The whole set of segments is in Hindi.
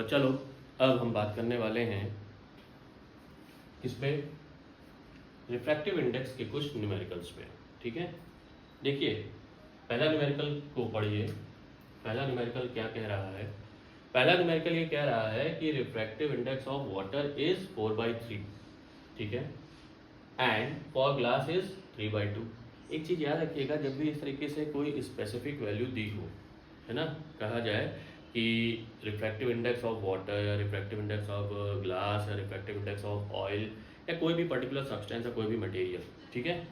बच्चा लोग, अब हम बात करने वाले हैं इस पे रिफ्रैक्टिव इंडेक्स के कुछ न्यूमेरिकल्स पे। ठीक है, देखिए पहला न्यूमेरिकल को पढ़िए। पहला न्यूमेरिकल क्या कह रहा है? पहला न्यूमेरिकल ये कह रहा है कि refractive index of water is 4/3, ठीक है, एंड फॉर ग्लास इज 3/2। एक चीज याद रखिएगा, जब भी इस तरीके से कोई स्पेसिफिक वैल्यू दी हो, है ना, कहा जाए कि रिफ्रैक्टिव इंडेक्स ऑफ वाटर या रिफ्रैक्टिव इंडेक्स ऑफ ग्लास या रिफ्रैक्टिव इंडेक्स ऑफ ऑयल या कोई भी पर्टिकुलर सब्सटेंस या कोई भी मटेरियल, ठीक है,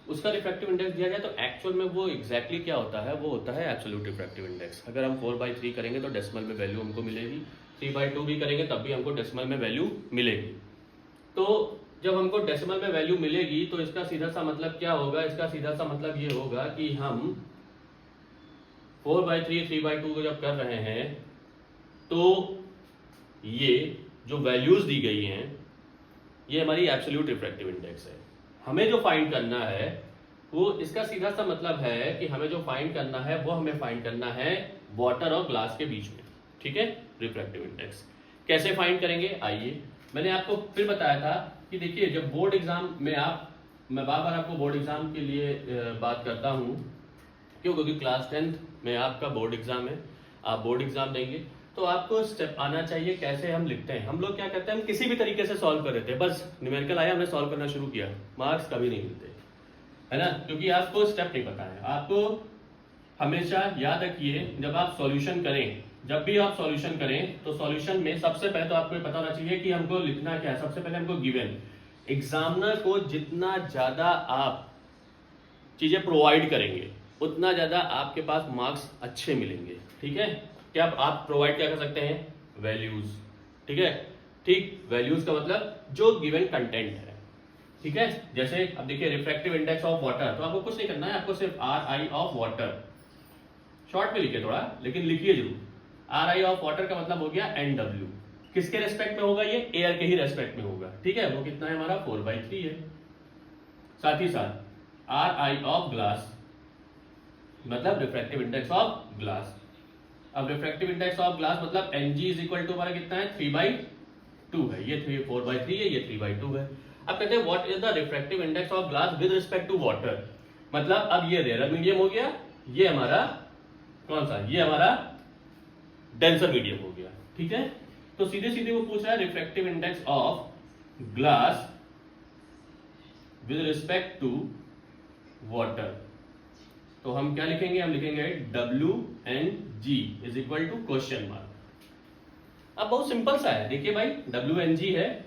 उसका रिफ्रैक्टिव इंडेक्स दिया जाए तो एक्चुअल में वो एग्जैक्टली क्या होता है? वो होता है एब्सोल्यूट रिफ्रैक्टिव इंडेक्स। अगर हम 4/3 करेंगे तो डेसिमल में वैल्यू हमको मिलेगी, 3/2 भी करेंगे तब भी हमको डेसिमल में वैल्यू मिलेगी। तो जब हमको डेसिमल में वैल्यू मिलेगी तो इसका सीधा सा मतलब क्या होगा? इसका सीधा सा मतलब ये होगा कि हम 4/3 3/2 को जब कर रहे हैं तो ये जो वैल्यूज दी गई हैं ये हमारी एब्सोल्यूट रिफ्रैक्टिव इंडेक्स है। हमें जो फाइंड करना है वो, इसका सीधा सा मतलब है कि हमें जो फाइंड करना है वो हमें फाइंड करना है वाटर और ग्लास के बीच में, ठीक है, रिफ्रैक्टिव इंडेक्स। कैसे फाइंड करेंगे? आइए, मैंने आपको फिर बताया था कि देखिए जब बोर्ड एग्जाम में मैं बार बार आपको बोर्ड एग्जाम के लिए बात करता हूँ, क्यों? क्योंकि क्लास 10th में आपका बोर्ड एग्जाम है, आप बोर्ड एग्जाम देंगे तो आपको स्टेप आना चाहिए कैसे हम लिखते हैं। हम लोग क्या करते हैं, हम किसी भी तरीके से सॉल्व कर देते हैं, बस न्यूमेरिकल आया हमने सॉल्व करना शुरू किया, मार्क्स कभी नहीं मिलते, है ना, क्योंकि आपको स्टेप नहीं पता है। आपको हमेशा याद रखिए, जब आप सॉल्यूशन करें, जब भी आप सॉल्यूशन करें तो सॉल्यूशन में सबसे पहले तो आपको पता होना चाहिए कि हमको लिखना क्या है। सबसे पहले हमको गिवन, एग्जामिनर को जितना ज्यादा आप चीजें प्रोवाइड करेंगे उतना ज्यादा आपके पास मार्क्स अच्छे मिलेंगे, ठीक है। क्या आप प्रोवाइड क्या कर सकते हैं? वैल्यूज, ठीक है, ठीक, वैल्यूज का मतलब जो गिवन कंटेंट है, ठीक है। जैसे अब देखिए रिफ्रैक्टिव इंडेक्स ऑफ वाटर, तो आपको कुछ नहीं करना है, आपको सिर्फ RI ऑफ वाटर, शॉर्ट में लिखिए थोड़ा, लेकिन लिखिए जरूर। RI ऑफ वाटर का मतलब हो गया NW। किसके रेस्पेक्ट में होगा? ये एयर के ही रेस्पेक्ट में होगा, ठीक है। वो कितना है हमारा? 4/3 है। साथ ही साथ RI ऑफ ग्लास मतलब रिफ्रैक्टिव इंडेक्स ऑफ ग्लास। अब रिफ्रैक्टिव इंडेक्स ऑफ ग्लास मतलब Ng इज इक्वल टू हमारा कितना है? 3/2 है। ये 4/3 है, ये 3/2 है। अब कहते हैं what is the refractive index of glass with respect to water. मतलब अब ये रेयर मीडियम हो गया, ये हमारा कौन सा? ये हमारा डेंसर मीडियम हो गया, ठीक है। तो सीधे सीधे वो पूछ रहा है refractive index of glass with respect to water. तो हम क्या लिखेंगे? हम लिखेंगे WNG is equal to question mark. अब बहुत सिंपल सा है, देखिए भाई WNG है,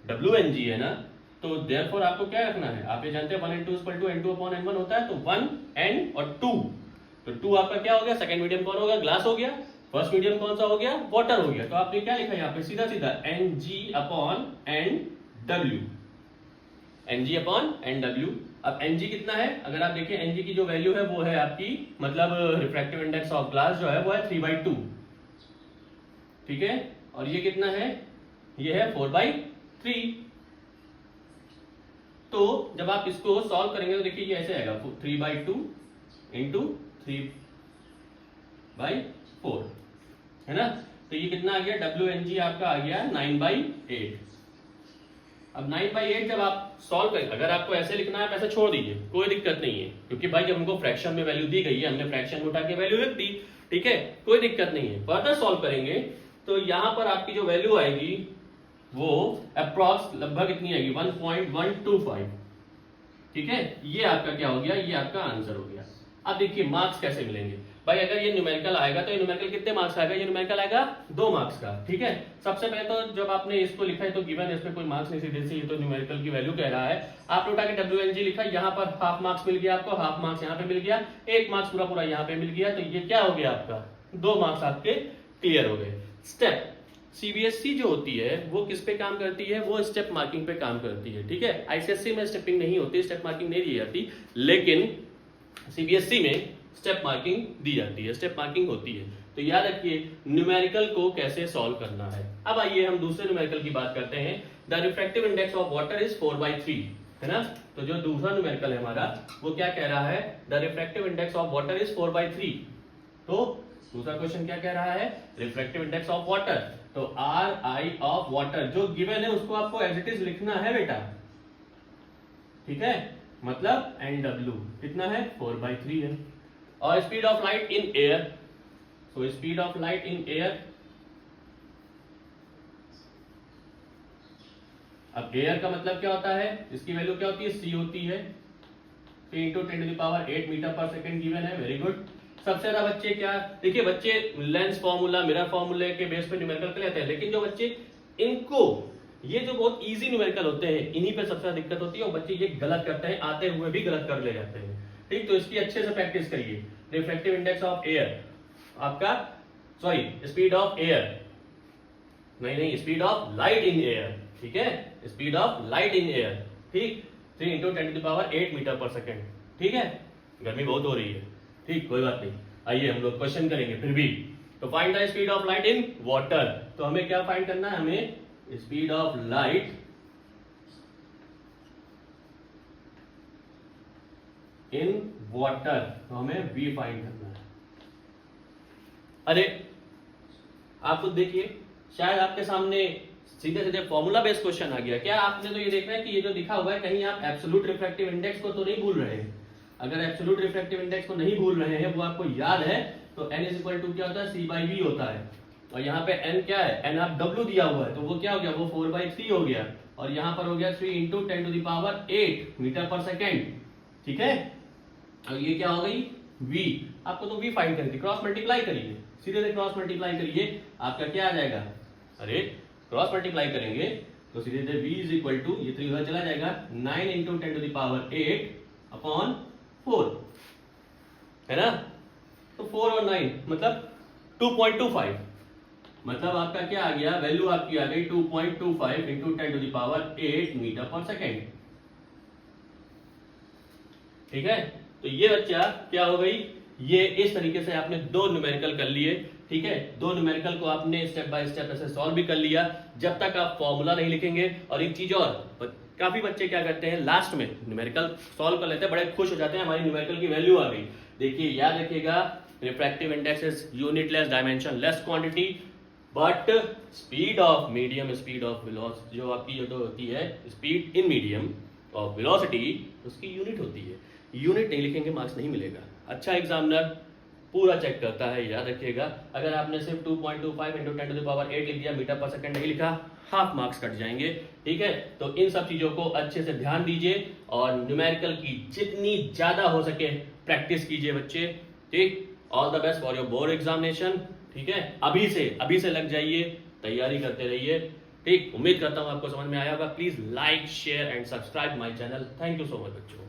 WNG है ना, तो देयरफॉर आपको क्या रखना है? आप ये जानते हैं 1 and 2 इक्वल टू N2/N1 होता है, तो 1 N और 2, तो 2 आपका क्या हो गया? सेकंड मीडियम कौन होगा? ग्लास हो गया। फर्स्ट मीडियम कौन सा हो गया? वाटर हो गया। तो आपने क्या लिखा यहाँ पे? सीधा सीधा NG/NW, NG/NW। अब Ng कितना है? अगर आप देखिए Ng की जो वैल्यू है वो है आपकी, मतलब रिफ्रैक्टिव इंडेक्स ऑफ ग्लास जो है वो है 3/2, ठीक है, और ये कितना है? ये है 4/3। तो जब आप इसको सॉल्व करेंगे तो देखिए ये ऐसे आएगा 3/2 इंटू 3/4, है ना। तो ये कितना आ गया? WNG आपका आ गया 9/8। अब 9/8 जब आप सॉल्व करें, अगर आपको ऐसे लिखना है आप ऐसे छोड़ दीजिए, कोई दिक्कत नहीं है, क्योंकि भाई जब हमको फ्रैक्शन में वैल्यू दी गई है हमने फ्रैक्शन में उठा के वैल्यू रख दी, ठीक है, कोई दिक्कत नहीं है। फर्दर सॉल्व करेंगे तो यहां पर आपकी जो वैल्यू आएगी वो अप्रॉक्स लगभग इतनी आएगी 1.125, ठीक है। ये आपका क्या हो गया? ये आपका आंसर हो गया। अब देखिए मार्क्स कैसे मिलेंगे भाई। अगर ये न्यूमेरिकल आएगा तो ये न्यूमेरिकल कितने मार्क्स आएगा? ये न्यूमेरिकल आएगा 2 मार्क्स का, ठीक है। सबसे पहले तो जब आपने इसको लिखा है तो गिवन है, इसमें कोई मार्क्स नहीं, सीधे से ये तो न्यूमेरिकल की वैल्यू कह रहा है। आपने उठा के WNG लिखा, यहाँ पर हाफ मार्क्स मिल गया आपको, हाफ मार्क्स यहाँ पे मिल गया, 1 मार्क्स पूरा पूरा यहाँ पे मिल गया, तो ये क्या हो गया आपका? 2 मार्क्स आपके क्लियर हो गए। स्टेप CBSE जो होती है वो किस पे काम करती है? वो स्टेप मार्किंग पे काम करती है, ठीक है। ICSE में स्टेपिंग नहीं होती, स्टेप मार्किंग नहीं दी जाती, लेकिन CBSE में स्टेप मार्किंग दी जाती है, स्टेप मार्किंग होती है। तो याद रखिए न्यूमेरिकल को कैसे सॉल्व करना है। अब आइए हम दूसरे न्यूमेरिकल की बात करते हैं। The refractive index of water is 4/3, है ना। तो जो दूसरा न्यूमेरिकल है हमारा वो क्या कह रहा है? The refractive index of water is 4/3। तो दूसरा क्वेश्चन क्या कह रहा है, रिफ्रैक्टिव इंडेक्स ऑफ वाटर, तो आर आई ऑफ वाटर जो गिवन है उसको आपको एज इट इज लिखना है बेटा, ठीक है, मतलब NW कितना है 4/3 है। और speed of light in air, so speed of light in air, अब एयर का मतलब क्या होता है, इसकी वैल्यू क्या होती है, C होती है, 3 × 10⁸ मीटर पर सेकंड गिवन है, वेरी गुड। सबसे ज्यादा बच्चे क्या, देखिए बच्चे लेंस फॉर्मूला मिरर फॉर्मूले के बेस पे न्यूमेरिकल कर लेते हैं, लेकिन जो बच्चे इनको ये जो बहुत इजी न्यूमेरिकल होते हैं इन्हीं पे सबसे ज्यादा दिक्कत होती है, और बच्चे ये गलत करते हैं, आते हुए भी गलत कर ले जाते हैं, ठीक। तो इसकी अच्छे से प्रैक्टिस करिए। रिफ्रैक्टिव इंडेक्स ऑफ एयर आपका, सॉरी स्पीड ऑफ एयर, नहीं speed of light in air, ठीक है, speed of light in air, ठीक, 3 × 10⁸ मीटर पर सेकंड, ठीक है। गर्मी बहुत हो रही है, ठीक, कोई बात नहीं, आइए हम लोग क्वेश्चन करेंगे फिर भी। तो find the speed of light in water, तो हमें क्या फाइंड करना है, हमें speed of light in water, तो हमें V फाइंड करना है। अरे आप खुद देखिए, शायद आपके सामने सीधे सीधे फॉर्मूला बेस्ड क्वेश्चन आ गया, क्या आपने तो ये देखना है कि ये जो लिखा हुआ है कहीं आप एब्सोल्यूट रिफ्रैक्टिव इंडेक्स को तो नहीं भूल रहे हैं। अगर एब्सोल्यूट रिफ्रैक्टिव इंडेक्स को नहीं भूल रहे हैं, वो आपको याद है, तो n = क्या होता है, C/V होता है, और यहाँ पे n क्या है, n आप W दिया हुआ है, तो वो क्या हो गया, वो 4/3 हो गया, और यहाँ पर हो गया 3 × 10⁸ मीटर पर सेकेंड, ठीक है। अब ये क्या हो गई, V, आपको तो V फाइंड करनी थी, क्रॉस मल्टीप्लाई करिए, सीधे से क्रॉस मल्टीप्लाई करिए, आपका क्या आ जाएगा, अरे क्रॉस मल्टीप्लाई करेंगे तो सीधे से V = ये 3 उधर चला जाएगा, 9 × 10⁸ है ना, तो 4 और 9 मतलब 2.25, मतलब आपका क्या आ गया, वैल्यू आपकी आ गई 2.25 × 10⁸ मीटर पर सेकेंड, ठीक है। तो ये बच्चा क्या हो गई, ये इस तरीके से आपने दो न्यूमेरिकल कर लिए, ठीक है, दो न्यूमेरिकल को आपने स्टेप बाय स्टेप ऐसे सॉल्व भी कर लिया, जब तक आप फॉर्मूला नहीं लिखेंगे। और एक चीज और, काफी बच्चे क्या करते हैं, लास्ट में न्यूमेरिकल सॉल्व कर लेते हैं, बड़े खुश हो जाते हैं, हमारी न्यूमेरिकल की वैल्यू आ गई। देखिए याद रखिएगा, refractive index is unitless, dimensionless quantity, but speed of medium, speed of velocity, जो आपकी जो होती है speed in medium of velocity, उसकी यूनिट होती है। यूनिट नहीं लिखेंगे मार्क्स नहीं मिलेगा। अच्छा एग्जामिनर पूरा चेक करता है, याद रखिएगा। अगर आपने सिर्फ 2.25 × 10⁸ लिख दिया, मीटर पर सेकंड नहीं लिखा, हाफ मार्क्स कट जाएंगे, ठीक है। तो इन सब चीजों को अच्छे से ध्यान दीजिए, और न्यूमेरिकल की जितनी ज्यादा हो सके प्रैक्टिस कीजिए बच्चे, ठीक। All the best for your board examination, ठीक है। अभी से लग जाइए, तैयारी करते रहिए, ठीक। उम्मीद करता हूं आपको समझ में आया होगा। Please like, share and subscribe my channel. Thank you so much बच्चों।